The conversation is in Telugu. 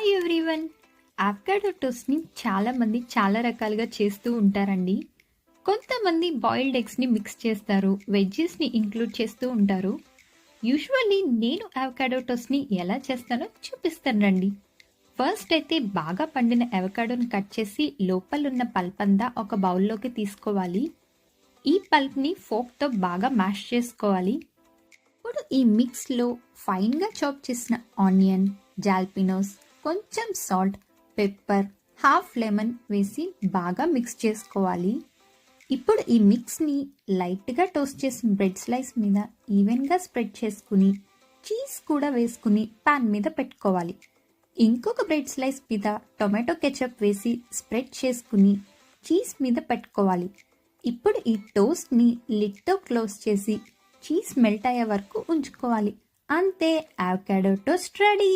Hi everyone. అవకాడో టోస్ట్ని చాలామంది చాలా రకాలుగా చేస్తూ ఉంటారండి. కొంతమంది బాయిల్డ్ ఎగ్స్ని మిక్స్ చేస్తారు, వెజ్జెస్ని ఇంక్లూడ్ చేస్తూ ఉంటారు. యూజువల్లీ నేను అవకాడో టోస్ట్ని ఎలా చేస్తానో చూపిస్తాను రండి. ఫస్ట్ అయితే బాగా పండిన అవకాడోని కట్ చేసి లోపలున్న పల్ప్ అంతా ఒక బౌల్లోకి తీసుకోవాలి. ఈ పల్ప్ని ఫోక్తో బాగా మ్యాష్ చేసుకోవాలి. ఇప్పుడు ఈ మిక్స్లో ఫైన్గా చాప్ చేసిన ఆనియన్, జాల్పినోస్, కొంచెం సాల్ట్, పెప్పర్, హాఫ్ లెమన్ వేసి బాగా మిక్స్ చేసుకోవాలి. ఇప్పుడు ఈ మిక్స్ని లైట్గా టోస్ట్ చేసిన బ్రెడ్ స్లైస్ మీద ఈవెన్గా స్ప్రెడ్ చేసుకుని చీజ్ కూడా వేసుకుని పాన్ మీద పెట్టుకోవాలి. ఇంకొక బ్రెడ్ స్లైస్ మీద టొమాటో కెచప్ వేసి స్ప్రెడ్ చేసుకుని చీజ్ మీద పెట్టుకోవాలి. ఇప్పుడు ఈ టోస్ట్ని లిడ్తో క్లోజ్ చేసి చీజ్ మెల్ట్ అయ్యే వరకు ఉంచుకోవాలి. అంతే, అవకాడో టోస్ట్ రెడీ.